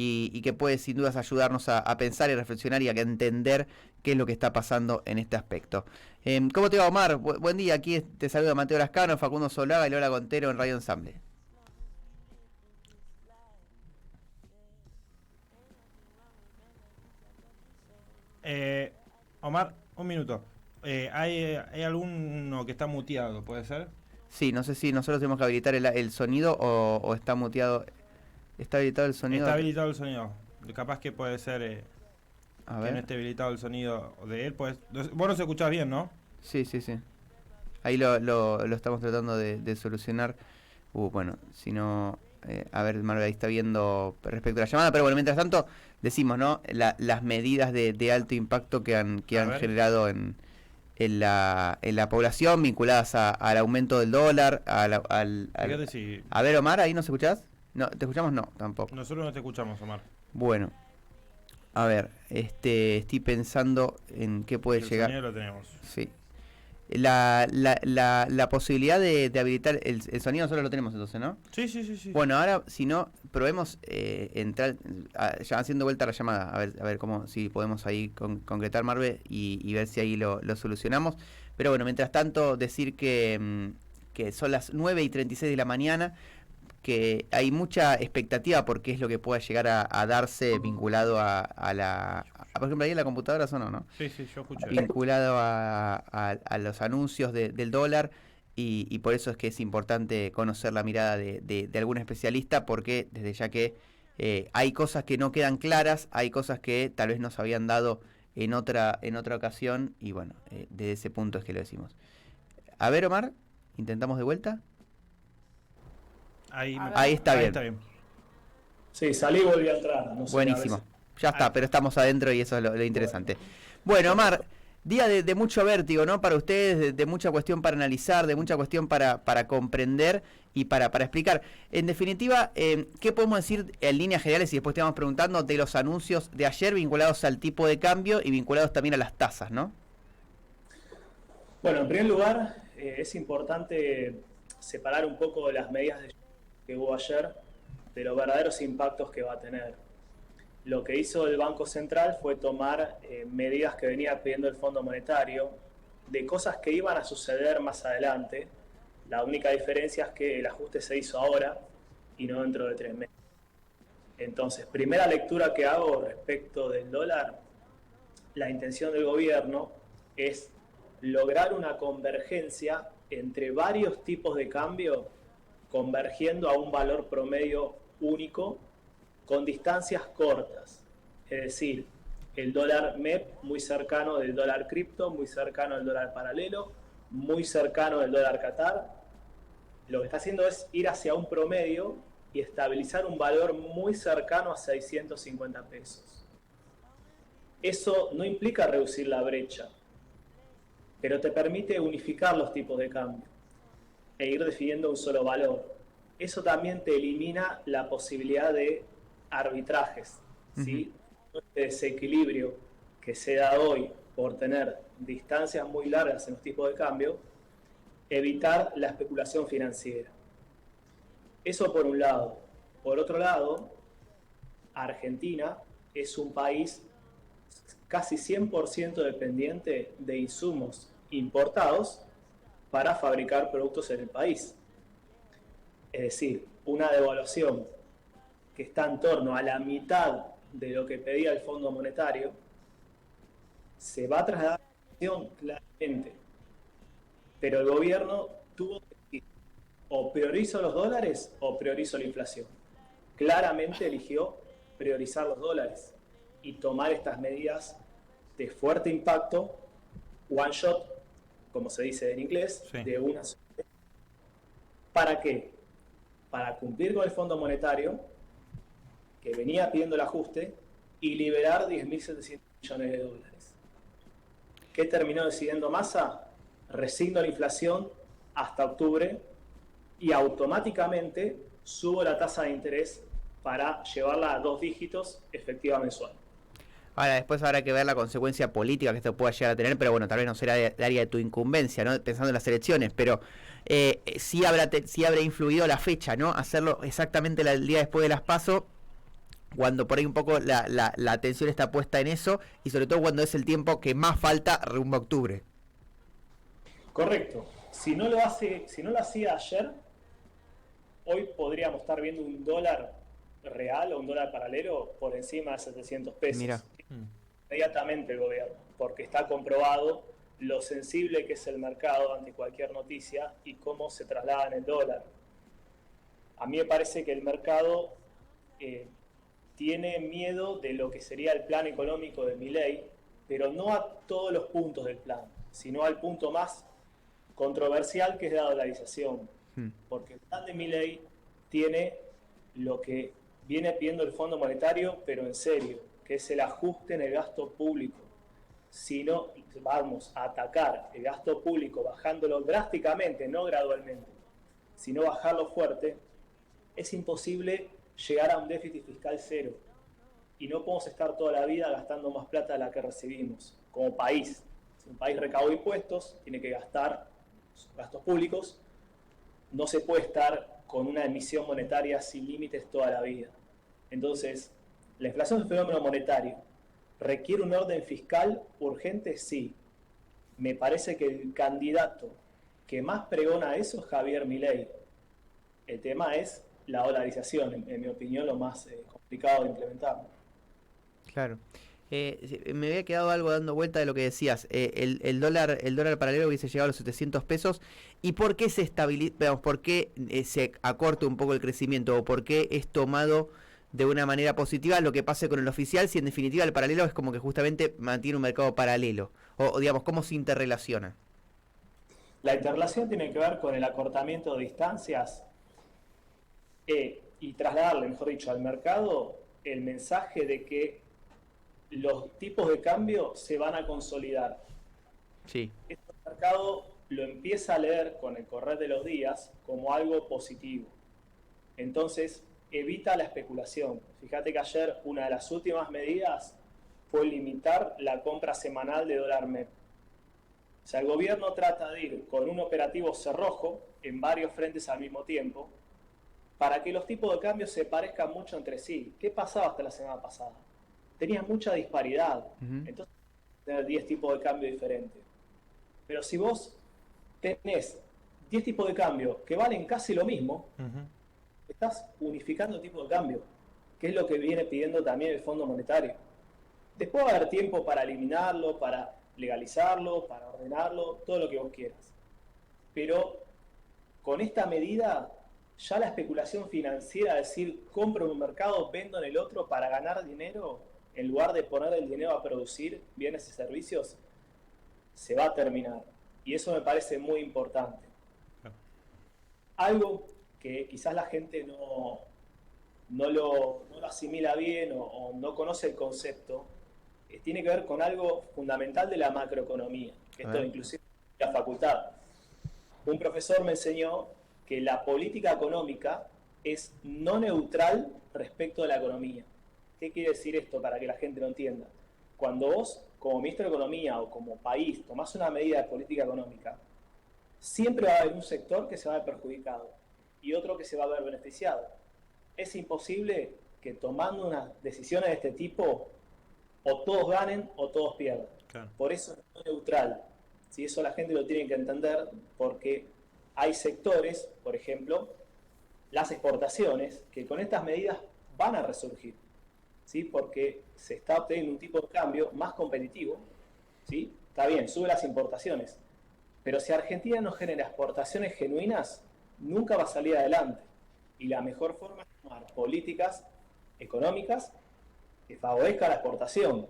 y que puede sin dudas ayudarnos a pensar y reflexionar y a entender qué es lo que está pasando en este aspecto. ¿Cómo te va, Omar? Buen día, aquí te saluda Mateo Lascano, Facundo Solaga y Lola Contero en Radio Ensamble. Omar, un minuto. ¿Hay alguno que está muteado, puede ser? Sí, no sé si nosotros tenemos que habilitar el sonido o está muteado. ¿Está habilitado el sonido? Está habilitado el sonido. Capaz que puede ser a que ver. no esté habilitado el sonido de él. Pues, vos nos escuchás bien, ¿no? Sí. Ahí lo estamos tratando de solucionar. Bueno, si no... a ver, Marvel ahí está viendo respecto a la llamada, pero bueno, mientras tanto decimos, ¿no? Las medidas de alto impacto que han generado en la población vinculadas al aumento del dólar, Si... A ver, Omar, ¿ahí nos escuchás? No, ¿te escuchamos? No, tampoco. Nosotros no te escuchamos, Omar. Bueno, a ver, estoy pensando en qué puede llegar. El sonido lo tenemos. Sí. La posibilidad de habilitar el sonido nosotros lo tenemos entonces, ¿no? Sí. Bueno, ahora si no, probemos entrar, ya haciendo vuelta a la llamada, a ver cómo, si podemos ahí concretar, Marve, y ver si ahí lo solucionamos. Pero bueno, mientras tanto, decir que son las 9:36 de la mañana, que hay mucha expectativa porque es lo que pueda llegar a darse vinculado por ejemplo, ahí en la computadora sonó, ¿no? Sí, yo escuché. Vinculado a los anuncios del dólar y por eso es que es importante conocer la mirada de algún especialista, porque desde ya que hay cosas que no quedan claras, hay cosas que tal vez nos habían dado en otra ocasión y bueno, desde ese punto es que lo decimos. A ver, Omar, intentamos de vuelta. Ahí está bien. Sí, salí y volví a entrar. No sé, buenísimo. Ya está, pero estamos adentro y eso es lo interesante. Bueno, Omar, día de mucho vértigo, ¿no? Para ustedes, de mucha cuestión para analizar, de mucha cuestión para comprender y para explicar. En definitiva, ¿qué podemos decir en líneas generales y después te vamos preguntando de los anuncios de ayer vinculados al tipo de cambio y vinculados también a las tasas, ¿no? Bueno, en primer lugar, es importante separar un poco las medidas que hubo ayer de los verdaderos impactos que va a tener. Lo que hizo el Banco Central fue tomar medidas que venía pidiendo el Fondo Monetario de cosas que iban a suceder más adelante. La única diferencia es que el ajuste se hizo ahora y no dentro de 3 meses. Entonces, primera lectura que hago respecto del dólar, la intención del gobierno es lograr una convergencia entre varios tipos de cambio convergiendo a un valor promedio único con distancias cortas, es decir, el dólar MEP muy cercano del dólar cripto, muy cercano del dólar paralelo, muy cercano del dólar Qatar. Lo que está haciendo es ir hacia un promedio y estabilizar un valor muy cercano a 650 pesos. Eso no implica reducir la brecha, pero te permite unificar los tipos de cambio e ir definiendo un solo valor. Eso también te elimina la posibilidad de arbitrajes, ¿sí? Este desequilibrio que se da hoy por tener distancias muy largas en los tipos de cambio, evitar la especulación financiera. Eso por un lado. Por otro lado, Argentina es un país casi 100% dependiente de insumos importados para fabricar productos en el país. Es decir, una devaluación que está en torno a la mitad de lo que pedía el Fondo Monetario se va a trasladar a la inflación claramente. Pero el gobierno tuvo que decir, o priorizo los dólares o priorizo la inflación. Claramente eligió priorizar los dólares y tomar estas medidas de fuerte impacto, one shot, como se dice en inglés, sí, de una sola vez. ¿Para qué? Para cumplir con el Fondo Monetario, que venía pidiendo el ajuste, y liberar 10.700 millones de dólares. ¿Qué terminó decidiendo Massa? Resigno la inflación hasta octubre y automáticamente subo la tasa de interés para llevarla a 2 dígitos efectiva mensual. Ahora, después habrá que ver la consecuencia política que esto pueda llegar a tener, pero bueno, tal vez no será de área de tu incumbencia, ¿no? Pensando en las elecciones, pero sí habrá influido la fecha, ¿no? Hacerlo exactamente el día después de las PASO cuando por ahí un poco la atención está puesta en eso, y sobre todo cuando es el tiempo que más falta rumbo a octubre. Correcto. Si no lo hacía ayer, hoy podríamos estar viendo un dólar real o un dólar paralelo por encima de 700 pesos. Mira. Inmediatamente el gobierno, porque está comprobado lo sensible que es el mercado ante cualquier noticia y cómo se traslada en el dólar. A mí me parece que el mercado tiene miedo de lo que sería el plan económico de Milei, pero no a todos los puntos del plan, sino al punto más controversial, que es la dolarización. Porque el plan de Milei tiene lo que viene pidiendo el Fondo Monetario, pero en serio, que es el ajuste en el gasto público. Si no vamos a atacar el gasto público bajándolo drásticamente, no gradualmente, sino bajarlo fuerte, es imposible llegar a un déficit fiscal cero. Y no podemos estar toda la vida gastando más plata de la que recibimos como país. Si un país recauda impuestos, tiene que gastar sus gastos públicos. No se puede estar con una emisión monetaria sin límites toda la vida. Entonces, la inflación es un fenómeno monetario. ¿Requiere un orden fiscal urgente? Sí. Me parece que el candidato que más pregona eso es Javier Milei. El tema es la dolarización, en mi opinión, lo más complicado de implementar. Claro. Me había quedado algo dando vuelta de lo que decías. El dólar paralelo hubiese llegado a los 700 pesos. ¿Y por qué se estabiliza? ¿Por qué se acorta un poco el crecimiento? ¿O por qué es tomado de una manera positiva lo que pase con el oficial? Si en definitiva el paralelo es como que justamente mantiene un mercado paralelo. O digamos, ¿cómo se interrelaciona? La interrelación tiene que ver con el acortamiento de distancias y trasladarle, mejor dicho, al mercado el mensaje de que los tipos de cambio se van a consolidar. Sí. Este mercado lo empieza a leer con el correr de los días como algo positivo. Entonces, evita la especulación. Fíjate que ayer una de las últimas medidas fue limitar la compra semanal de dólar MEP. O sea, el gobierno trata de ir con un operativo cerrojo en varios frentes al mismo tiempo para que los tipos de cambio se parezcan mucho entre sí. ¿Qué pasaba hasta la semana pasada? Tenías mucha disparidad. Entonces, tener 10 tipos de cambio diferentes. Pero si vos tenés 10 tipos de cambio que valen casi lo mismo, estás unificando el tipo de cambio, que es lo que viene pidiendo también el Fondo Monetario. Después va a haber tiempo para eliminarlo, para legalizarlo, para ordenarlo, todo lo que vos quieras. Pero con esta medida, ya la especulación financiera, es decir, compro en un mercado, vendo en el otro para ganar dinero, en lugar de poner el dinero a producir bienes y servicios, se va a terminar. Y eso me parece muy importante. Algo que quizás la gente no lo asimila bien o no conoce el concepto, tiene que ver con algo fundamental de la macroeconomía. Esto inclusive en la facultad. Un profesor me enseñó que la política económica es no neutral respecto de la economía. ¿Qué quiere decir esto para que la gente lo entienda? Cuando vos, como ministro de Economía o como país, tomás una medida de política económica, siempre va a haber un sector que se va a ver perjudicado y otro que se va a ver beneficiado. Es imposible que tomando unas decisiones de este tipo o todos ganen o todos pierdan. Claro. Por eso es no neutral. ¿Sí? Eso la gente lo tiene que entender, porque hay sectores, por ejemplo, las exportaciones, que con estas medidas van a resurgir. ¿Sí? Porque se está obteniendo un tipo de cambio más competitivo. ¿Sí? Está bien, sube las importaciones, pero si Argentina no genera exportaciones genuinas, nunca va a salir adelante. Y la mejor forma es tomar políticas económicas que favorezcan la exportación.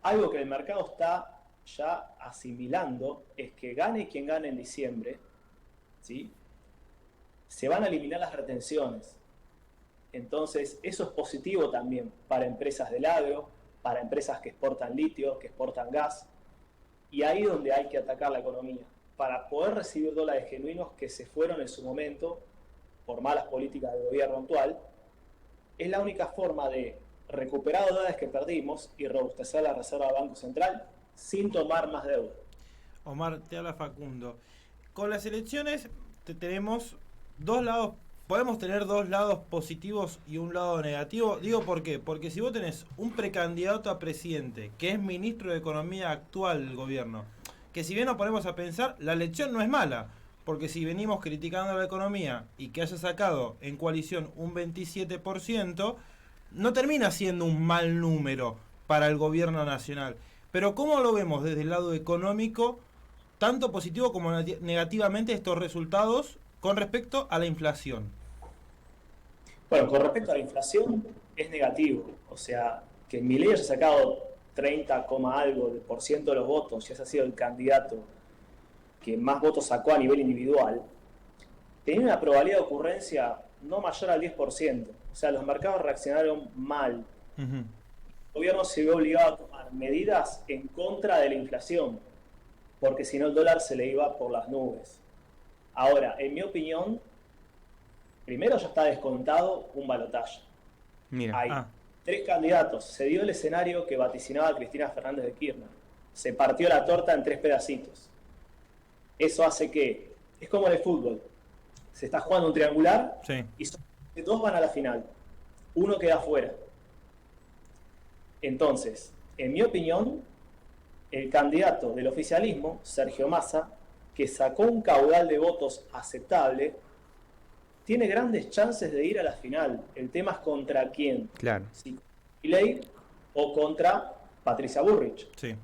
Algo que el mercado está ya asimilando es que gane quien gane en diciembre, ¿sí? Se van a eliminar las retenciones. Entonces, eso es positivo también para empresas del agro, para empresas que exportan litio, que exportan gas. Y ahí es donde hay que atacar la economía, para poder recibir dólares genuinos que se fueron en su momento por malas políticas del gobierno actual. Es la única forma de recuperar dólares que perdimos y robustecer la reserva del Banco Central sin tomar más deuda. Omar, te habla Facundo. Con las elecciones tenemos dos lados podemos tener dos lados positivos y un lado negativo. Digo, ¿por qué? Porque si vos tenés un precandidato a presidente, que es ministro de Economía actual del gobierno, que si bien nos ponemos a pensar, la elección no es mala, porque si venimos criticando la economía y que haya sacado en coalición un 27%, no termina siendo un mal número para el gobierno nacional. Pero ¿cómo lo vemos desde el lado económico, tanto positivo como negativamente, estos resultados con respecto a la inflación? Bueno, con respecto a la inflación, es negativo. O sea, que Milei haya sacado 30, algo por ciento de los votos y haya sido el candidato que más votos sacó a nivel individual, tenía una probabilidad de ocurrencia no mayor al 10%. O sea, los mercados reaccionaron mal. Uh-huh. El gobierno se vio obligado a tomar medidas en contra de la inflación, porque si no el dólar se le iba por las nubes. Ahora, en mi opinión, primero ya está descontado un balotaje. Mira. Hay 3 candidatos. Se dio el escenario que vaticinaba Cristina Fernández de Kirchner. Se partió la torta en 3 pedacitos. Eso hace que, es como en el fútbol, se está jugando un triangular, sí, y solamente 2 van a la final. Uno queda afuera. Entonces, en mi opinión, el candidato del oficialismo, Sergio Massa, que sacó un caudal de votos aceptable, tiene grandes chances de ir a la final. El tema es contra quién. Claro. Si contra Milei o contra Patricia Bullrich. sí.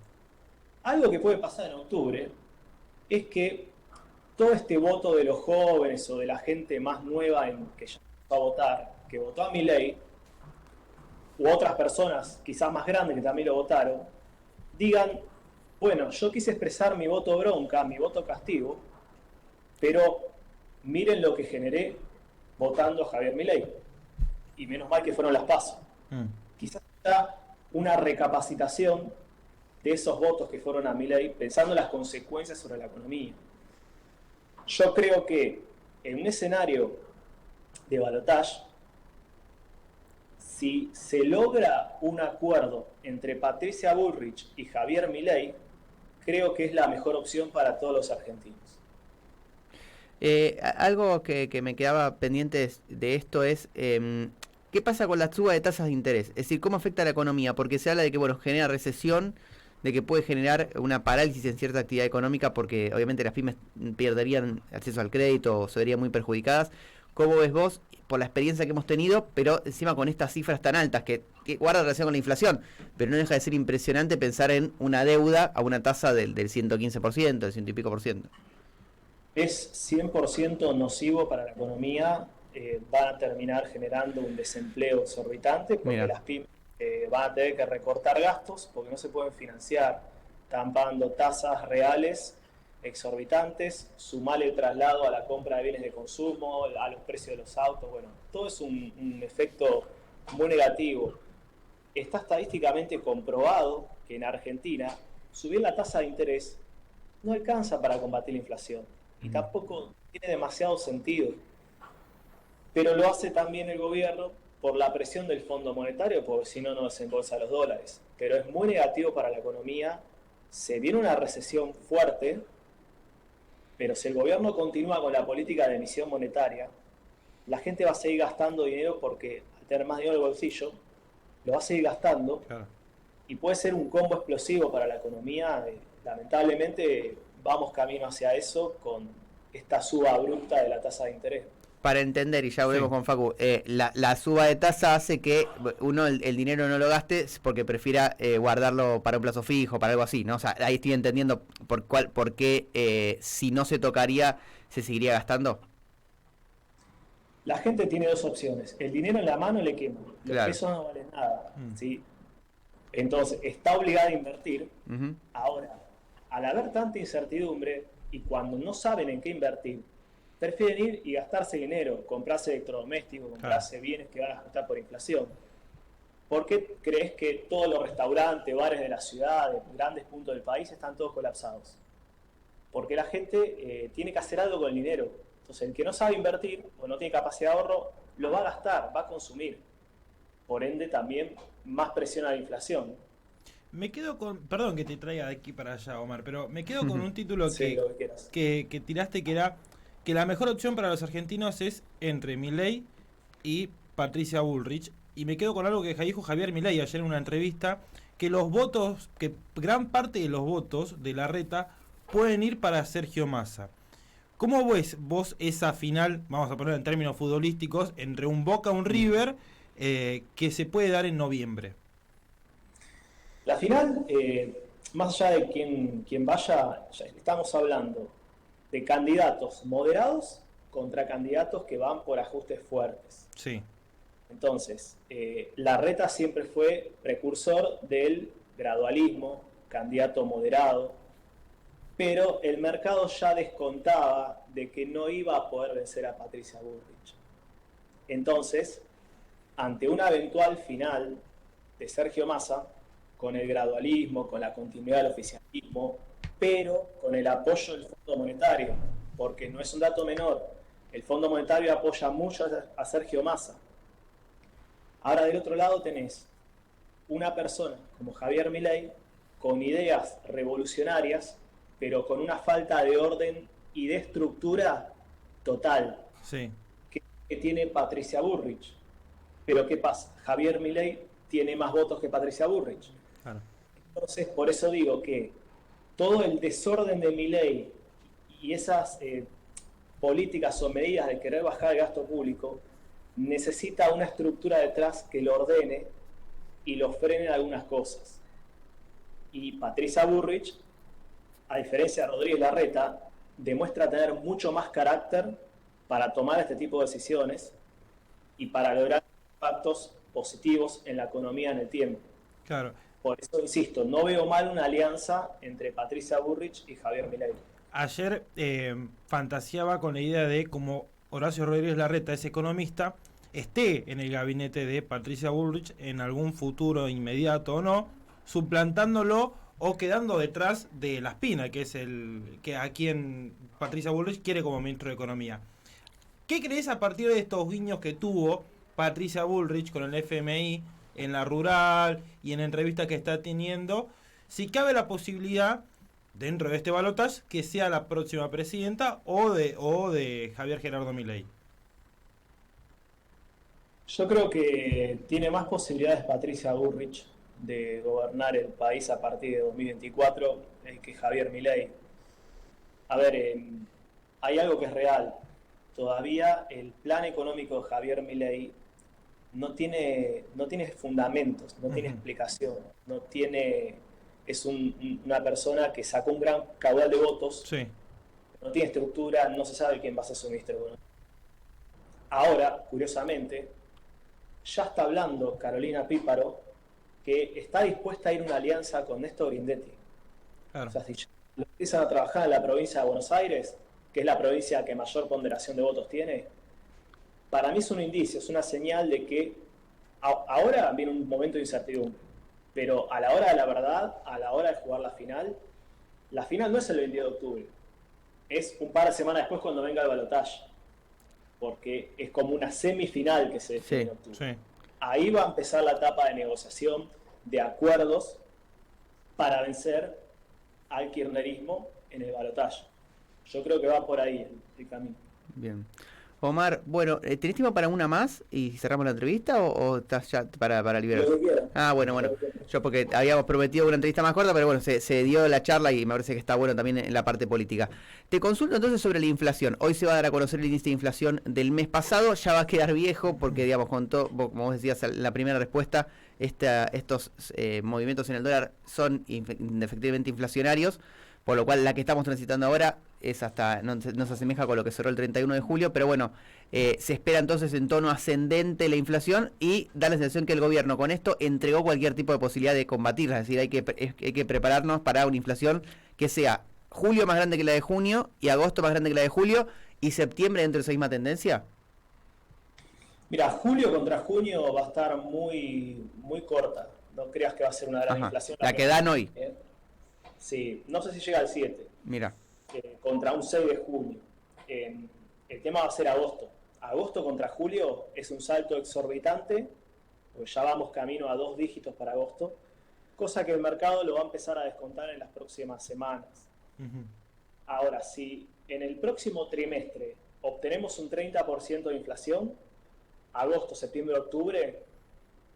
Algo que puede pasar en octubre es que todo este voto de los jóvenes o de la gente más nueva que ya va a votar, que votó a Milei, u otras personas quizás más grandes que también lo votaron, digan, bueno, yo quise expresar mi voto bronca, mi voto castigo, pero miren lo que generé votando a Javier Milei. Y menos mal que fueron las PASO. Quizás haya una recapacitación de esos votos que fueron a Milei, pensando en las consecuencias sobre la economía. Yo creo que en un escenario de balotaje, si se logra un acuerdo entre Patricia Bullrich y Javier Milei, creo que es la mejor opción para todos los argentinos. Algo que me quedaba pendiente de esto es ¿qué pasa con la suba de tasas de interés? Es decir, ¿cómo afecta a la economía? Porque se habla de que bueno, genera recesión, de que puede generar una parálisis en cierta actividad económica porque obviamente las pymes perderían acceso al crédito o se verían muy perjudicadas. ¿Cómo ves vos, por la experiencia que hemos tenido, pero encima con estas cifras tan altas que guarda relación con la inflación, pero no deja de ser impresionante pensar en una deuda a una tasa del 115%, del 100 y pico por ciento? Es 100% nocivo para la economía, van a terminar generando un desempleo exorbitante porque Mira. las pymes van a tener que recortar gastos porque no se pueden financiar, están pagando tasas reales exorbitantes, sumar el traslado a la compra de bienes de consumo, a los precios de los autos, bueno, todo es un efecto muy negativo. Está estadísticamente comprobado que en Argentina subir la tasa de interés no alcanza para combatir la inflación y tampoco tiene demasiado sentido, pero lo hace también el gobierno por la presión del Fondo Monetario, porque si no, no desembolsa los dólares. Pero es muy negativo para la economía, se viene una recesión fuerte, pero si el gobierno continúa con la política de emisión monetaria, la gente va a seguir gastando dinero porque al tener más dinero en el bolsillo, lo va a seguir gastando, Claro. y puede ser un combo explosivo para la economía. Lamentablemente vamos camino hacia eso con esta suba abrupta de la tasa de interés. Para entender, y ya volvemos Sí. con Facu, la suba de tasa hace que uno el dinero no lo gaste porque prefiera guardarlo para un plazo fijo, para algo así, ¿no? O sea, ahí estoy entendiendo por qué si no se tocaría, se seguiría gastando. La gente tiene 2 opciones. El dinero en la mano le quema. Los Claro. pesos no valen nada. ¿Sí? Entonces, está obligada a invertir. Ujú. Ahora, al haber tanta incertidumbre y cuando no saben en qué invertir, prefieren ir y gastarse dinero, comprarse electrodomésticos, comprarse bienes que van a ajustar por inflación. ¿Por qué crees que todos los restaurantes, bares de la ciudad, de grandes puntos del país, están todos colapsados? Porque la gente tiene que hacer algo con el dinero. Entonces, el que no sabe invertir o no tiene capacidad de ahorro, lo va a gastar, va a consumir. Por ende, también más presión a la inflación. Me quedo con, perdón que te traiga de aquí para allá, Omar, pero me quedo con un título Sí, lo que quieras. que tiraste, que era que la mejor opción para los argentinos es entre Milei y Patricia Bullrich. Y me quedo con algo que dijo Javier Milei ayer en una entrevista, que los votos, que gran parte de los votos de Larreta pueden ir para Sergio Massa. ¿Cómo ves vos esa final, vamos a poner en términos futbolísticos, entre un Boca y un River, que se puede dar en noviembre? La final, más allá de quién vaya, ya estamos hablando de candidatos moderados contra candidatos que van por ajustes fuertes. Sí. Entonces, Larreta siempre fue precursor del gradualismo, candidato moderado, pero el mercado ya descontaba de que no iba a poder vencer a Patricia Bullrich. Entonces, ante una eventual final de Sergio Massa, con el gradualismo, con la continuidad del oficialismo, pero con el apoyo del Fondo Monetario, porque no es un dato menor, el Fondo Monetario apoya mucho a Sergio Massa. Ahora del otro lado tenés una persona como Javier Milei con ideas revolucionarias, pero con una falta de orden y de estructura total, Sí. que tiene Patricia Bullrich. Pero ¿qué pasa? Javier Milei tiene más votos que Patricia Bullrich. Claro. Entonces, por eso digo que todo el desorden de Milei y esas políticas o medidas de querer bajar el gasto público necesita una estructura detrás que lo ordene y lo frene en algunas cosas. Y Patricia Bullrich, a diferencia de Rodríguez Larreta, demuestra tener mucho más carácter para tomar este tipo de decisiones y para lograr impactos positivos en la economía en el tiempo. Claro. Por eso, insisto, no veo mal una alianza entre Patricia Bullrich y Javier Milei. Ayer fantaseaba con la idea de, como Horacio Rodríguez Larreta es economista, esté en el gabinete de Patricia Bullrich en algún futuro inmediato o no, suplantándolo o quedando detrás de La Espina, que es el que a quien Patricia Bullrich quiere como ministro de Economía. ¿Qué crees a partir de estos guiños que tuvo Patricia Bullrich con el FMI en la rural y en entrevistas que está teniendo? Si cabe la posibilidad, dentro de este balotaje, que sea la próxima presidenta o de Javier Gerardo Milei. Yo creo que tiene más posibilidades Patricia Bullrich de gobernar el país a partir de 2024 que Javier Milei. A ver, hay algo que es real. Todavía el plan económico de Javier Milei no tiene fundamentos, no tiene explicación, es una persona que sacó un gran caudal de votos, Sí. no tiene estructura, no se sabe quién va a ser su ministro de Economía. Ahora, curiosamente, ya está hablando Carolina Píparo que está dispuesta a ir a una alianza con Néstor Grindetti. Claro. O sea, si lo empiezan a trabajar en la provincia de Buenos Aires, que es la provincia que mayor ponderación de votos tiene, para mí es un indicio, es una señal de que ahora viene un momento de incertidumbre, pero a la hora de la verdad, a la hora de jugar la final no es el 22 de octubre, es un par de semanas después cuando venga el balotaje, porque es como una semifinal que se define en octubre. Sí. Ahí va a empezar la etapa de negociación, de acuerdos para vencer al kirchnerismo en el balotaje. Yo creo que va por ahí el camino. Bien. Omar, bueno, ¿tenés tiempo para una más y cerramos la entrevista o estás ya para liberar? Lo que quieras. Ah, bueno, yo porque habíamos prometido una entrevista más corta, pero bueno, se dio la charla y me parece que está bueno también en la parte política. Te consulto entonces sobre la inflación. Hoy se va a dar a conocer el índice de inflación del mes pasado, ya va a quedar viejo porque, digamos, como vos decías en la primera respuesta, estos movimientos en el dólar son efectivamente inflacionarios, por lo cual la que estamos transitando ahora es hasta no se asemeja con lo que cerró el 31 de julio, pero bueno, se espera entonces en tono ascendente la inflación y da la sensación que el gobierno con esto entregó cualquier tipo de posibilidad de combatirla, es decir, hay que prepararnos para una inflación que sea julio más grande que la de junio y agosto más grande que la de julio y septiembre dentro de esa misma tendencia. Mira, julio contra junio va a estar muy, muy corta. No creas que va a ser una gran inflación. La que dan hoy. Sí, no sé si llega al 7. Mira. Contra un 6 de junio. El tema va a ser agosto. Agosto contra julio es un salto exorbitante, porque ya vamos camino a 2 dígitos para agosto, cosa que el mercado lo va a empezar a descontar en las próximas semanas. Uh-huh. Ahora, si en el próximo trimestre obtenemos un 30% de inflación, agosto, septiembre, octubre,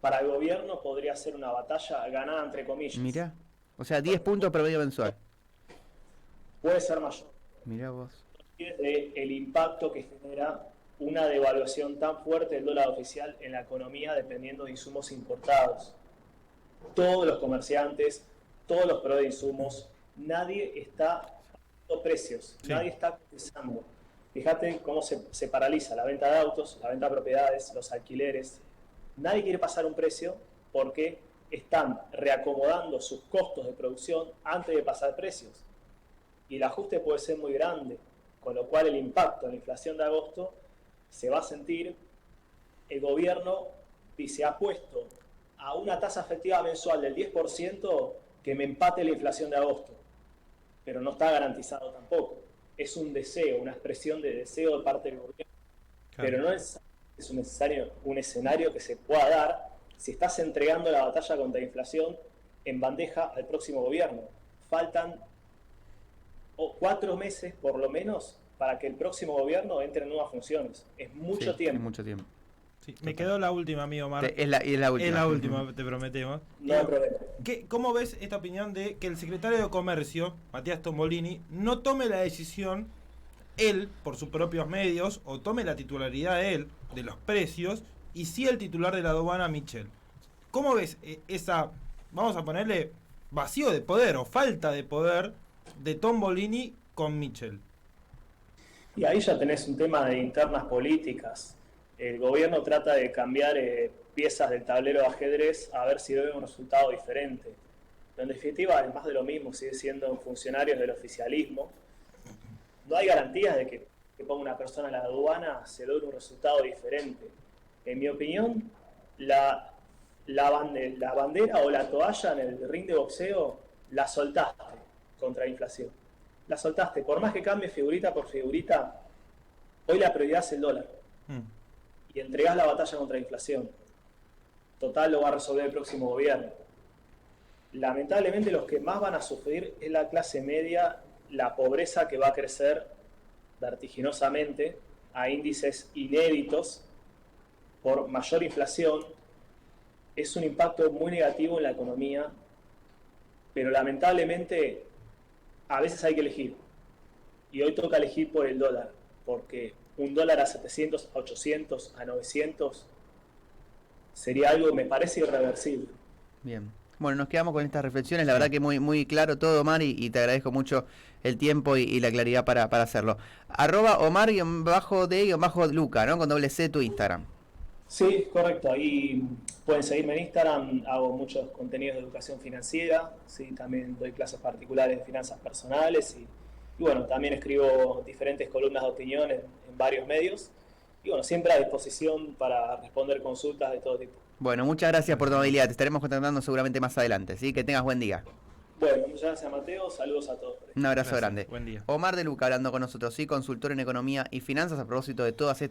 para el gobierno podría ser una batalla ganada entre comillas. Mirá, o sea, 10 puntos promedio mensual. Puede ser mayor. Mirá vos. El impacto que genera una devaluación tan fuerte del dólar oficial en la economía dependiendo de insumos importados. Todos los comerciantes, todos los proveedores de insumos, nadie está dando precios, sí. Nadie está cotizando. Fíjate cómo se paraliza la venta de autos, la venta de propiedades, los alquileres. Nadie quiere pasar un precio porque están reacomodando sus costos de producción antes de pasar precios. Y el ajuste puede ser muy grande, con lo cual el impacto en la inflación de agosto se va a sentir. El gobierno dice, ha puesto a una tasa efectiva mensual del 10% que me empate la inflación de agosto, pero no está garantizado tampoco. Es un deseo, una expresión de deseo de parte del gobierno, claro. Pero no es un escenario que se pueda dar si estás entregando la batalla contra la inflación en bandeja al próximo gobierno. Faltan 4 meses por lo menos para que el próximo gobierno entre en nuevas funciones. Es mucho tiempo. Es mucho tiempo. Sí, me quedó la última, amigo Omar. Es la última. Es la última, te prometemos. No hay problema. ¿Cómo ves esta opinión de que el secretario de Comercio, Matías Tombolini, no tome la decisión él, por sus propios medios, o tome la titularidad de él, de los precios, y sí el titular de la aduana, Michel? ¿Cómo ves esa, vamos a ponerle, vacío de poder o falta de poder de Tombolini con Michel? Y ahí ya tenés un tema de internas políticas. El gobierno trata de cambiar piezas del tablero de ajedrez a ver si ve un resultado diferente. Pero en definitiva es más de lo mismo, sigue siendo funcionarios del oficialismo. No hay garantías de que ponga una persona en la aduana se logre un resultado diferente. En mi opinión, la bandera o la toalla en el ring de boxeo la soltaste contra la inflación. La soltaste, por más que cambie figurita por figurita, hoy la prioridad es el dólar. Y entregás la batalla contra la inflación. Total, lo va a resolver el próximo gobierno. Lamentablemente los que más van a sufrir es la clase media, la pobreza que va a crecer vertiginosamente a índices inéditos por mayor inflación. Es un impacto muy negativo en la economía, pero lamentablemente a veces hay que elegir. Y hoy toca elegir por el dólar, porque un dólar a 700, a 800, a 900 sería algo, me parece, irreversible. Bien. Bueno, nos quedamos con estas reflexiones. La verdad que muy claro todo, Omar, y te agradezco mucho el tiempo y la claridad para hacerlo. @Omar_D_Luca, ¿no? Con doble C tu Instagram. Sí, correcto. Ahí pueden seguirme en Instagram. Hago muchos contenidos de educación financiera. Sí, también doy clases particulares de finanzas personales. Y bueno, también escribo diferentes columnas de opinión en varios medios. Y bueno, siempre a disposición para responder consultas de todo tipo. Bueno, muchas gracias por tu amabilidad. Te estaremos contactando seguramente más adelante, ¿sí? Que tengas buen día. Bueno, muchas gracias, Mateo. Saludos a todos. Un abrazo grande. Buen día. Omar de Luca hablando con nosotros, ¿sí? Consultor en economía y finanzas a propósito de todas estas